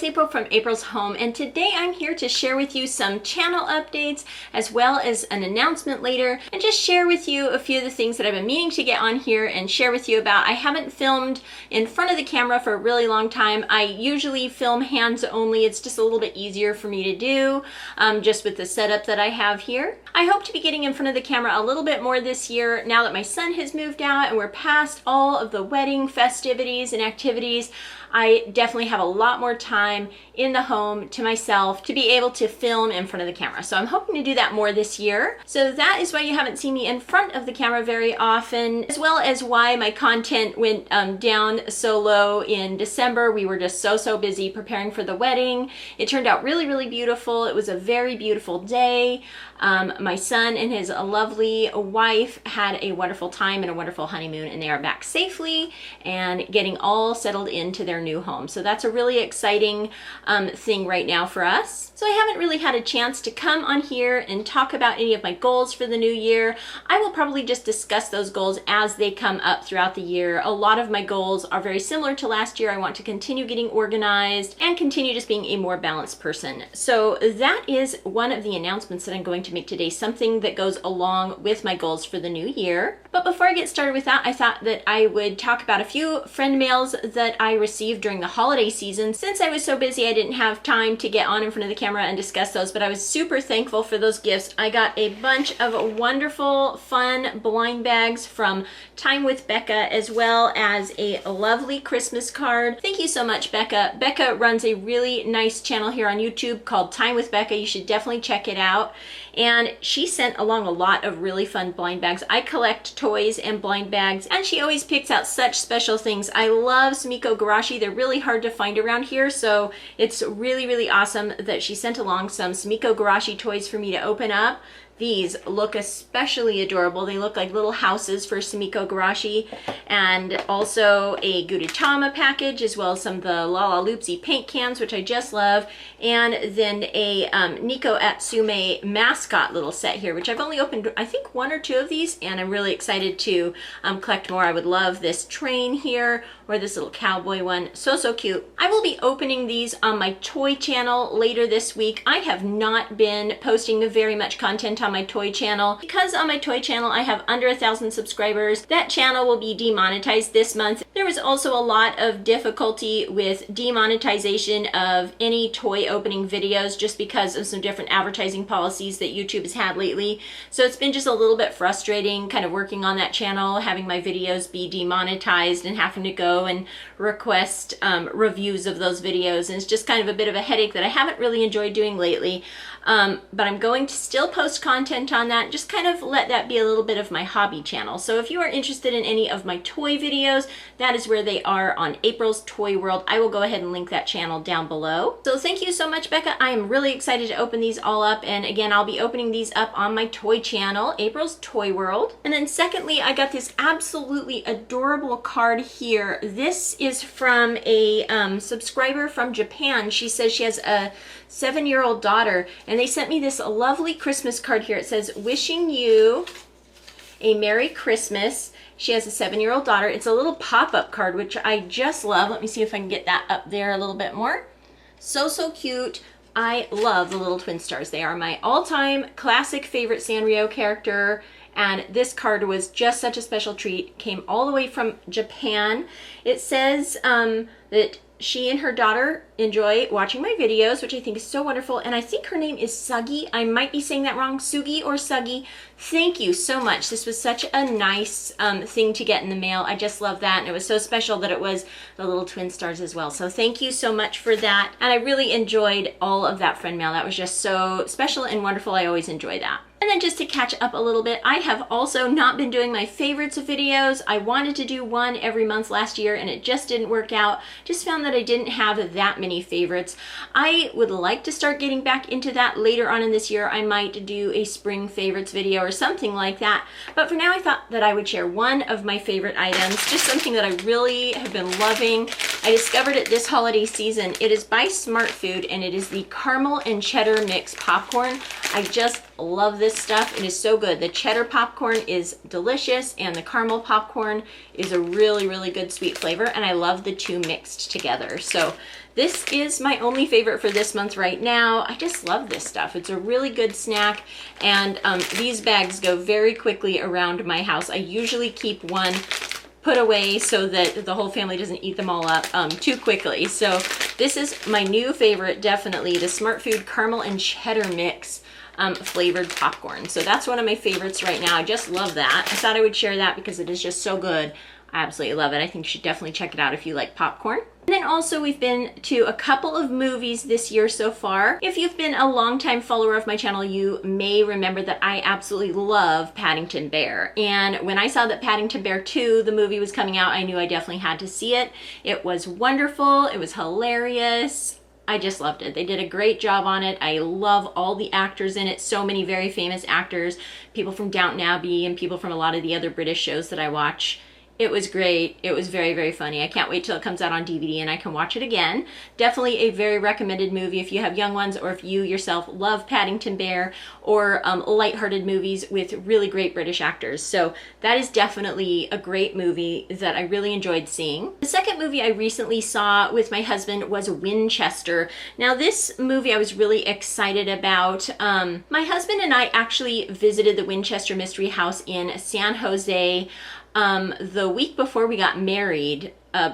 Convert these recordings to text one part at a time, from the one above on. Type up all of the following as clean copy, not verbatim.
April from April's Home, and today I'm here to share with you some channel updates as well as an announcement later, and just share with you a few of the things that I've been meaning to get on here and share with you about. I haven't filmed in front of the camera for a really long time. I usually film hands only. It's just a little bit easier for me to do just with the setup that I have here. I hope to be getting in front of the camera a little bit more this year now that my son has moved out and we're past all of the wedding festivities and activities. I definitely have a lot more time in the home to myself to be able to film in front of the camera. So I'm hoping to do that more this year. So that is why you haven't seen me in front of the camera very often, as well as why my content went down so low in December. We were just so busy preparing for the wedding. It turned out really beautiful. It was a very beautiful day. My son and his lovely wife had a wonderful time and a wonderful honeymoon, and they are back safely and getting all settled into their new home. So that's a really exciting thing right now for us. So I haven't really had a chance to come on here and talk about any of my goals for the new year. I will probably just discuss those goals as they come up throughout the year. A lot of my goals are very similar to last year. I want to continue getting organized and continue just being a more balanced person. So that is one of the announcements that I'm going to make today, something that goes along with my goals for the new year. But before I get started with that, I thought that I would talk about a few friend mails that I received during the holiday season. Since I was so busy, I didn't have time to get on in front of the camera and discuss those, but I was super thankful for those gifts. I got a bunch of wonderful, fun blind bags from Time with Becca, as well as a lovely Christmas card. Thank you so much, Becca. Becca runs a really nice channel here on YouTube called Time with Becca. You should definitely check it out. And she sent along a lot of really fun blind bags. I collect toys and blind bags, and she always picks out such special things. I love Sumiko Garashi. They're really hard to find around here, so it's really awesome that she sent along some Sumiko Garashi toys for me to open up. These look especially adorable. They look like little houses for Sumiko Garashi, and also a Gudetama package, as well as some of the Lala Loopsy paint cans, which I just love, and then a Nico Atsume mascot little set here, which I've only opened, I think, one or two of these, and I'm really excited to collect more. I would love this train here, or this little cowboy one. So cute. I will be opening these on my toy channel later this week. I have not been posting very much content on my toy channel because on my toy channel I have under 1,000 subscribers. That channel will be demonetized this month. There was also a lot of difficulty with demonetization of any toy opening videos just because of some different advertising policies that YouTube has had lately. So it's been just a little bit frustrating kind of working on that channel, having my videos be demonetized and having to go and request reviews of those videos, and it's just kind of a bit of a headache that I haven't really enjoyed doing lately. But I'm going to still post content on that, just kind of let that be a little bit of my hobby channel. So if you are interested in any of my toy videos, that is where they are on April's Toy World. I will go ahead and link that channel down below. So thank you so much, Becca. I am really excited to open these all up, and again, I'll be opening these up on my toy channel, April's Toy World. And then secondly, I got this absolutely adorable card here. This is from a subscriber from Japan. She says she has a 7-year-old daughter, and they sent me this lovely Christmas card here. It says, "Wishing you a Merry Christmas." She has a 7-year-old daughter. It's a little pop-up card, which I just love. Let me see if I can get that up there a little bit more. So cute. I love the little twin stars. They are my all-time classic favorite Sanrio character, and this card was just such a special treat. Came all the way from Japan. It says that she and her daughter enjoy watching my videos, which I think is so wonderful. And I think her name is Suggy. I might be saying that wrong. Sugi or Suggy. Thank you so much. This was such a nice thing to get in the mail. I just love that. And it was so special that it was the little twin stars as well. So thank you so much for that. And I really enjoyed all of that friend mail. That was just so special and wonderful. I always enjoy that. And then just to catch up a little bit, I have also not been doing my favorites videos. I wanted to do one every month last year and it just didn't work out. Just found that I didn't have that many favorites. I would like to start getting back into that later on in this year. I might do a spring favorites video or something like that. But for now, I thought that I would share one of my favorite items, just something that I really have been loving. I discovered it this holiday season. It is by Smart Food, and it is the caramel and cheddar mix popcorn. I just love this stuff. It is so good. The cheddar popcorn is delicious, and the caramel popcorn is a really, really good sweet flavor, and I love the two mixed together. So this is my only favorite for this month right now. I just love this stuff. It's a really good snack, and these bags go very quickly around my house. I usually keep one put away so that the whole family doesn't eat them all up too quickly. So this is my new favorite, definitely, the Smart Food Caramel and Cheddar Mix flavored popcorn. So that's one of my favorites right now. I just love that. I thought I would share that because it is just so good. I absolutely love it. I think you should definitely check it out if you like popcorn. And then also we've been to a couple of movies this year so far. If you've been a longtime follower of my channel, you may remember that I absolutely love Paddington Bear. And when I saw that Paddington Bear 2, the movie, was coming out, I knew I definitely had to see it. It was wonderful. It was hilarious. I just loved it. They did a great job on it. I love all the actors in it. So many very famous actors, people from Downton Abbey and people from a lot of the other British shows that I watch. It was great. It was very, very funny. I can't wait till it comes out on DVD and I can watch it again. Definitely a very recommended movie if you have young ones, or if you yourself love Paddington Bear, or lighthearted movies with really great British actors. So that is definitely a great movie that I really enjoyed seeing. The second movie I recently saw with my husband was Winchester. Now this movie I was really excited about. My husband and I actually visited the Winchester Mystery House in San Jose the week before we got married.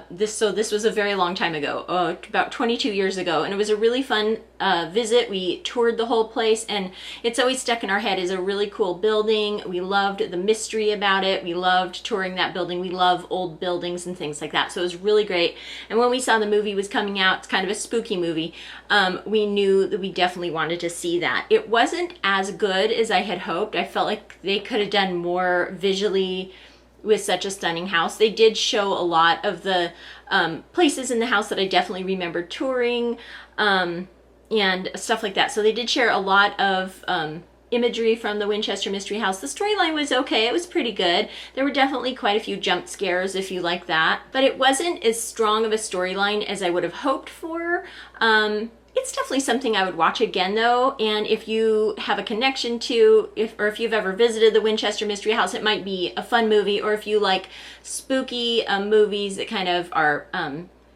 This was a very long time ago, about 22 years ago, and it was a really fun visit. We toured the whole place, and it's always stuck in our head as a really cool building. We loved the mystery about it. We loved touring that building. We love old buildings and things like that, so it was really great. And when we saw the movie was coming out, it's kind of a spooky movie, we knew that we definitely wanted to see that. It wasn't as good as I had hoped. I felt like they could have done more visually with such a stunning house. They did show a lot of the places in the house that I definitely remember touring and stuff like that. So they did share a lot of imagery from the Winchester Mystery House. The storyline was okay. It was pretty good. There were definitely quite a few jump scares if you like that, but it wasn't as strong of a storyline as I would have hoped for. It's definitely something I would watch again though, and if you have a connection to, or if you've ever visited the Winchester Mystery House, it might be a fun movie. Or if you like spooky movies that kind of are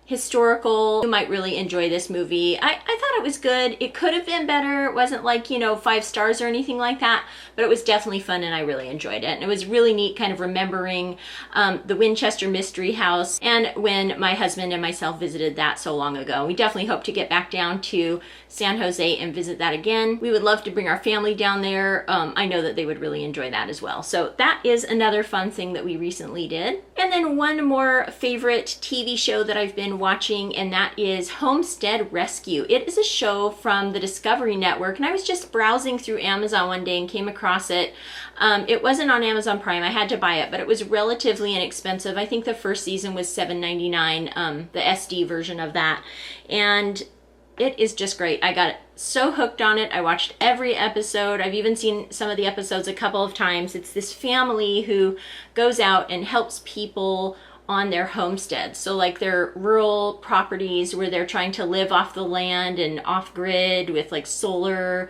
historical, you might really enjoy this movie. I thought it was good. It could have been better. It wasn't like, 5 stars or anything like that, but it was definitely fun and I really enjoyed it. And it was really neat kind of remembering the Winchester Mystery House and when my husband and myself visited that so long ago. We definitely hope to get back down to San Jose and visit that again. We would love to bring our family down there. I know that they would really enjoy that as well. So that is another fun thing that we recently did. And then one more favorite TV show that I've been watching, and that is Homestead Rescue. It is a show from the Discovery Network, and I was just browsing through Amazon one day and came across it. It wasn't on Amazon Prime. I had to buy it, but it was relatively inexpensive. I think the first season was $7.99, the SD version of that. And it is just great. I got so hooked on it. I watched every episode. I've even seen some of the episodes a couple of times. It's this family who goes out and helps people on their homesteads. So like their rural properties where they're trying to live off the land and off grid with like solar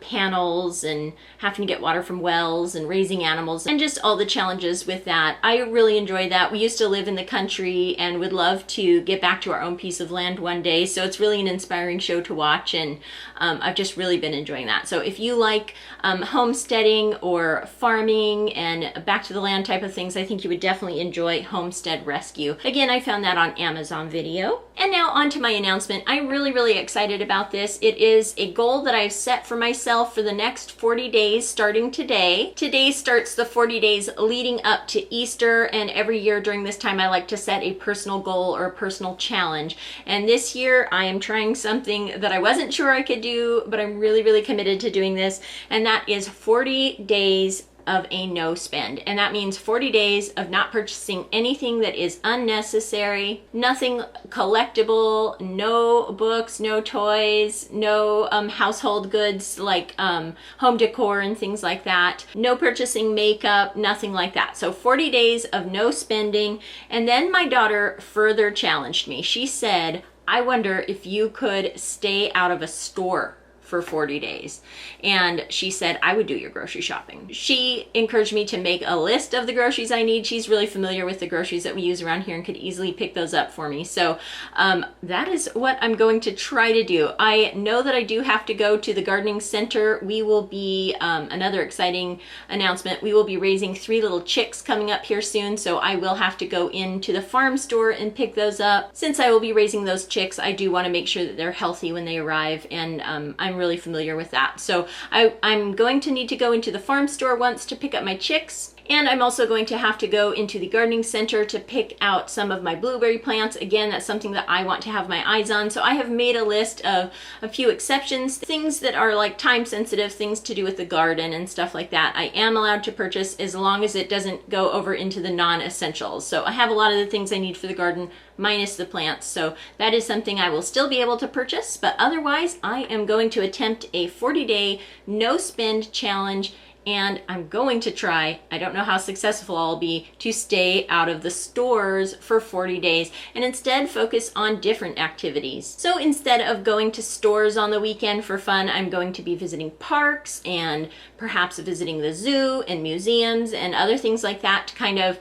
panels and having to get water from wells and raising animals and just all the challenges with that. I really enjoyed that. We used to live in the country and would love to get back to our own piece of land one day. So it's really an inspiring show to watch, and I've just really been enjoying that. So if you like homesteading or farming and back to the land type of things, I think you would definitely enjoy Homestead Rescue. Again, I found that on Amazon Video. And now on to my announcement. I'm really, really excited about this. It is a goal that I've set for myself for the next 40 days starting today. Today starts the 40 days leading up to Easter, and every year during this time I like to set a personal goal or a personal challenge. And this year I am trying something that I wasn't sure I could do, but I'm really, really committed to doing this, and that is 40 days of a no spend. And that means 40 days of not purchasing anything that is unnecessary, nothing collectible, no books, no toys, no household goods like home decor and things like that, no purchasing makeup, nothing like that. So 40 days of no spending. And then my daughter further challenged me. She said, I wonder if you could stay out of a store for 40 days. And she said, I would do your grocery shopping. She encouraged me to make a list of the groceries I need. She's really familiar with the groceries that we use around here and could easily pick those up for me. So that is what I'm going to try to do. I know that I do have to go to the gardening center. We will be, another exciting announcement, we will be raising 3 little chicks coming up here soon. So I will have to go into the farm store and pick those up. Since I will be raising those chicks, I do want to make sure that they're healthy when they arrive. And I'm really familiar with that. So I'm going to need to go into the farm store once to pick up my chicks. And I'm also going to have to go into the gardening center to pick out some of my blueberry plants. Again, that's something that I want to have my eyes on. So I have made a list of a few exceptions, things that are like time sensitive, things to do with the garden and stuff like that. I am allowed to purchase as long as it doesn't go over into the non-essentials. So I have a lot of the things I need for the garden minus the plants. So that is something I will still be able to purchase. But otherwise, I am going to attempt a 40-day no spend challenge. And I'm going to try, I don't know how successful I'll be, to stay out of the stores for 40 days and instead focus on different activities. So instead of going to stores on the weekend for fun, I'm going to be visiting parks and perhaps visiting the zoo and museums and other things like that to kind of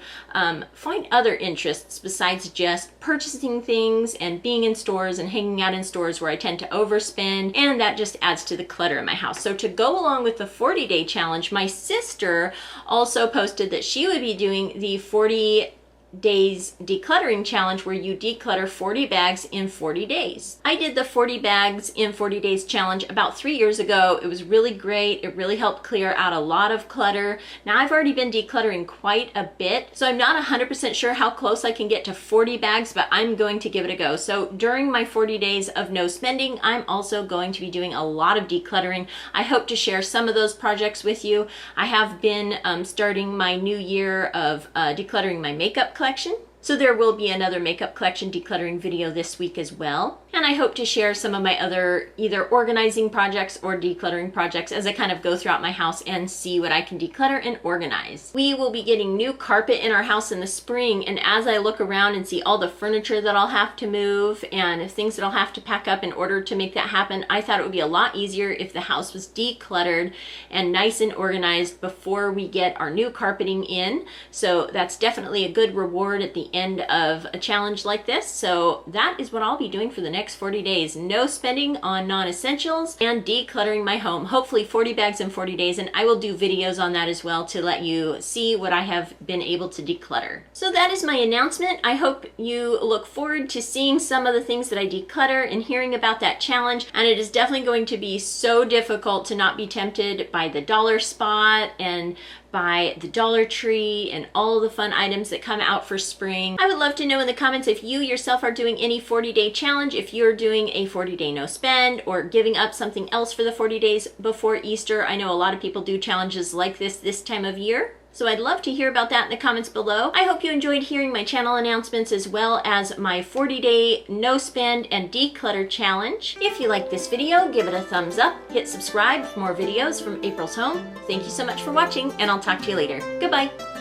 find other interests besides just purchasing things and being in stores and hanging out in stores where I tend to overspend, and that just adds to the clutter in my house. So to go along with the 40-day challenge, my sister also posted that she would be doing the 40 days decluttering challenge where you declutter 40 bags in 40 days. I did the 40 bags in 40 days challenge about 3 years ago. It was really great. It really helped clear out a lot of clutter. Now I've already been decluttering quite a bit, so I'm not 100% sure how close I can get to 40 bags, but I'm going to give it a go. So during my 40 days of no spending, I'm also going to be doing a lot of decluttering. I hope to share some of those projects with you. I have been starting my new year of decluttering my makeup collection. So there will be another makeup collection decluttering video this week as well. And I hope to share some of my other either organizing projects or decluttering projects as I kind of go throughout my house and see what I can declutter and organize. We will be getting new carpet in our house in the spring, and as I look around and see all the furniture that I'll have to move and things that I'll have to pack up in order to make that happen, I thought it would be a lot easier if the house was decluttered and nice and organized before we get our new carpeting in. So that's definitely a good reward at the end of a challenge like this. So that is what I'll be doing for the next 40 days. No spending on non-essentials and decluttering my home. Hopefully 40 bags in 40 days, and I will do videos on that as well to let you see what I have been able to declutter. So that is my announcement. I hope you look forward to seeing some of the things that I declutter and hearing about that challenge. And it is definitely going to be so difficult to not be tempted by the dollar spot and by the Dollar Tree and all the fun items that come out for spring. I would love to know in the comments if you yourself are doing any 40-day challenge, if you're doing a 40-day no spend or giving up something else for the 40 days before Easter. I know a lot of people do challenges like this time of year. So I'd love to hear about that in the comments below. I hope you enjoyed hearing my channel announcements as well as my 40-day no spend and declutter challenge. If you like this video, give it a thumbs up, hit subscribe for more videos from April's Home. Thank you so much for watching, and I'll talk to you later. Goodbye.